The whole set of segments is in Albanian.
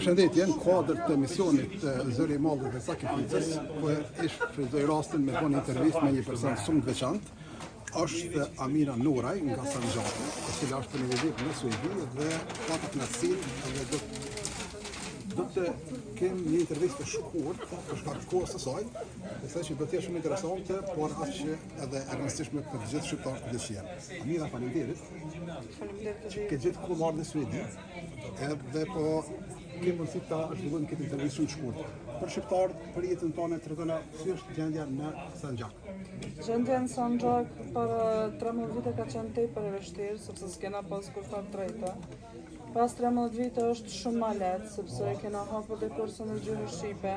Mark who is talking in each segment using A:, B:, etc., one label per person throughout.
A: Përshëndetje, në kuadër të misionit Zëri i Madh dhe Sakrificës, po shfrytëzoj rastin me bën intervistë me një person shumë të veçantë. Është Amira Nuraj nga Sanxhaku, e cila është në vizit në Suedi dhe patë knatësinë dhe do të kem një intervistë të shkurtër për shkak të kohës së saj, besoj që do të jetë shumë interesante, por aq edhe e rëndësishme për të gjithë shqiptarët që dëshirojnë. Amira, faleminderit. Faleminderit. Ke gjithë ku marrë në Suedi, edhe po kemë mundësi ta zhvillojmë këtë intervistë shumë të shkurtër. Për shqiptarët, për jetën tonë, tregona si është gjendja në Sanxhak.
B: Gjendja në Sanxhak para 13 vite ka qenë tepër e vështirë, sepse s'kena pas kurfar drejta. Pas 13 vite është shumë ma lehtë, sepse e kena hapur dhe kursën e gjuhës shqipe,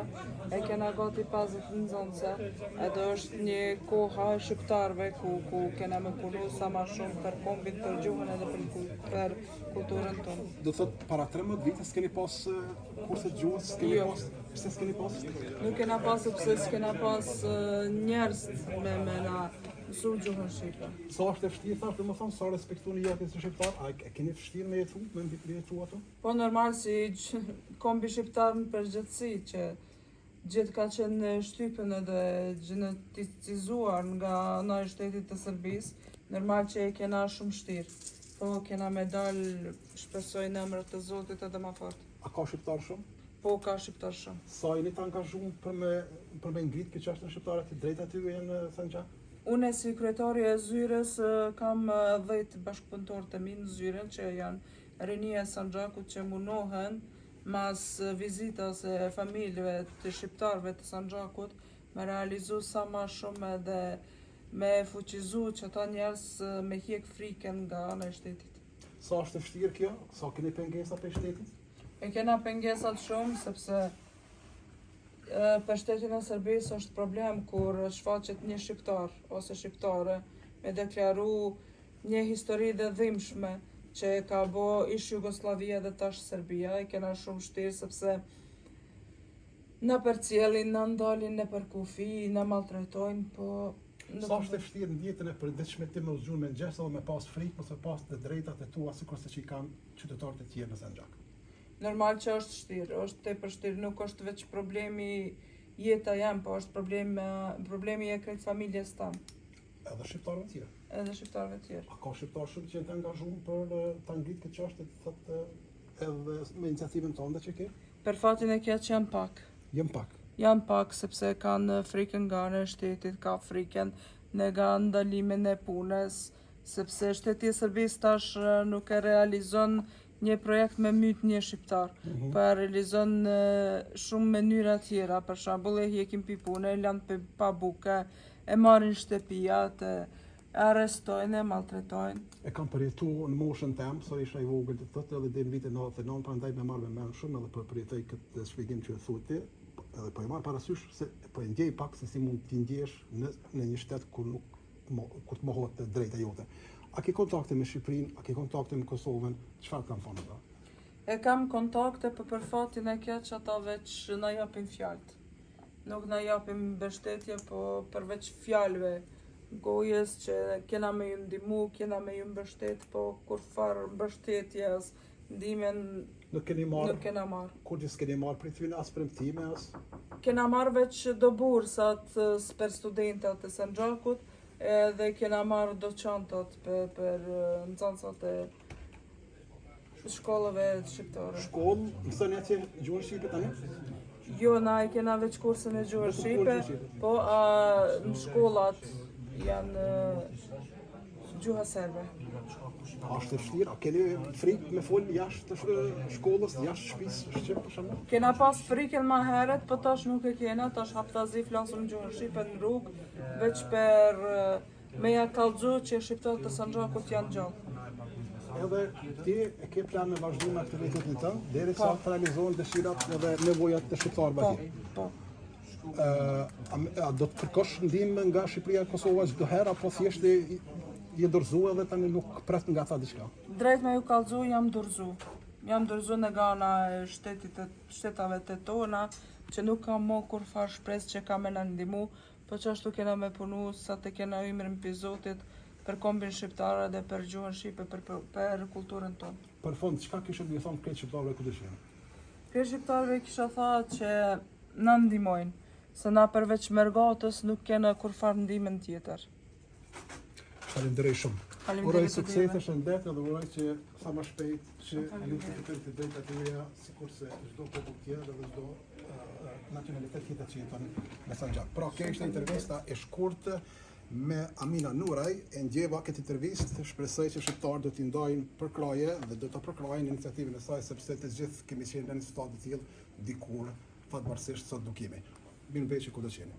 B: e kena gati 50 nxënëse, edhe është një koha e shqiptarëve ku kena me punu sa ma shumë për kombin, për gjuhën edhe për kulturën tonë.
A: Do thot para 13 vite s'keni pas kurse të gjuhës, s'keni pas. Pse s'keni pas?
B: Nuk kena pas sepse s'kena pas njerëz me na mësu gjuhën shqipe.
A: Sa është e vështirë, thash, domethënë, sa respektoni jetën e shqiptar, a e keni vështirë me jetu ato?
B: Po normal si kombi shqiptar në përgjithësi që gjithë ka qenë në shtypën edhe gjenetizuar nga ana e shtetit të Serbisë, normal që e kena shumë vështirë. Po kena me dalë, shpresoj në emër të Zotit edhe më fort.
A: A ka shqiptar shumë?
B: Po ka shqiptar shumë.
A: Sa jeni të angazhuar për me ngritë këtë çështën shqiptare të drejta aty në Sanxhak?
B: Unë si kryetari e Zyrës kam 10 bashkëpunëtorë të mi në Zyrën që janë rinia e Sanxhakut që munohen mas vizitas e familjeve të shqiptarëve të Sanxhakut me realizu sa ma shumë edhe me fuqizu që ata njerëz me hjek frikën nga ana e shtetit.
A: Sa është e vështirë kjo? Sa keni pengesa për shtetit?
B: E kena pengesat shumë sepse për shtetin e Serbisë është problem kur shfaqet një shqiptar ose shqiptare me deklaru një histori dhe dhimbshme që ka bo ish Jugoslavia dhe tash Serbia. E kena shumë vështirë sepse na përcjellin, na ndalin në për kufi, na maltrajtojnë, po
A: sa është e vështirë në jetën e përditshme ti me zgjuar me gjesa dhe me pas frikë ose pas të drejtat e tua sikurse që i kanë qytetarët e tjerë në Sanxhak?
B: Normal që është vështirë, është tepër vështirë, nuk është veç problemi jeta jam, po është problemi e krejt familjes tam.
A: Edhe shqiptarëve tjerë?
B: Edhe shqiptarëve tjerë.
A: A ka shqiptarë shumë që janë të angazhuar për ta ngritë këtë çështje, thotë edhe me iniciativën tonë që ke?
B: Për fatin e keq janë pak.
A: Janë pak.
B: Janë pak sepse kanë frikën nga ana e shtetit, ka frikën nga ndalimin e punës, sepse shteti i Serbisë tash nuk e realizon një projekt me myt një shqiptar, po e realizon shumë mënyra tjera, për shembull e hjekin pi pune, e lanë pa buke, e marrin shtëpijat, e arrestojnë, e maltretojnë.
A: E kam përjetuar në moshën tem, sa isha i vogël të thotë edhe deri në vitin 99, prandaj më marr me mend shumë edhe për përjetoj këtë shpjegim që e thotë, edhe po e marr parasysh se po e ndjej pak se si mund t'i ndjesh në një shtet kur të mohohet drejta jote. A ke kontakte me Shqipërinë, a ke kontakte me Kosovën, çfarë kanë thënë ata?
B: E kam kontakte, për fatin e keq ata veç na japin fjalët. Nuk na japin mbështetje, po përveç fjalëve, gojës që kena me ju ndihmu, kena me ju mbështet, po kurfar mbështetje as ndihmën
A: nuk kena marrë. Kur që s'keni marrë për ty as premtime as? Kena
B: marrë veç do bursat për studentat e Sanxhakut, edhe kena marrë doçantat për nxënësat e shkollave shqiptare.
A: Shkollë, mësoni atje gjuhën shqipe tani?
B: Jo, na e kena veç kursën e gjuhës shqipe, po në shkollat janë gjuha serbe.
A: A është e vështirë? A keni frikë me fol jashtë shkollës, jashtë shtëpisë shqipe për shembull?
B: Kena pas frikën më herët, po tash nuk e kena, tash haptazi flasim gjuhën shqipe në rrugë, veç për me ja kallëzu që shqiptarët të Sanxhakut janë gjallë.
A: Edhe ti e ke plan me vazhdim aktivitetin tënd derisa të realizohen dëshirat edhe nevojat të shqiptarëve atje?
B: Po.
A: A do të kërkosh ndihmë nga Shqipëria e Kosova çdo herë apo thjesht je dorëzuar edhe tani nuk pret nga ata diçka?
B: Drejt me ju kallëzu jam dorëzu. Jam dorëzu nga ana e shtetave të tona, që nuk kam mo kurfar shpresë që ka me na ndihmu, po që ashtu kena me punu sa të kena ymrin mbi Zotit për kombin shqiptar dhe për gjuhën shqipe, për kulturën tonë.
A: Për fund, çka kishe të thonë këtë shqiptarëve ku dëshirojnë?
B: Kërë shqiptarëve kisha thënë që na ndihmojnë, se na përveç mergatës nuk kena kur farë ndimin tjetër.
A: Faleminderit shumë.
B: Faleminderit
A: Uroj
B: të
A: suksese,
B: dyve.
A: shëndet edhe uroj që sa më shpejt që ju të fitoni të drejtat e juaja, sikurse çdo popull tjetër dhe çdo nacionalitet tjetër që jeton në Sanxhak. Pra, kjo ishte intervista e shkurtë me Amina Nuraj, e ndjeva këtë intervistë, shpresoj që shqiptarët do t'i ndajnë përkraje dhe do të përkrajnë iniciativën e saj, sepse të gjithë kemi qenë në një situatë të tillë dikur, fatmirësisht sot nuk jemi. Mirëmbëjtje ku do qeni.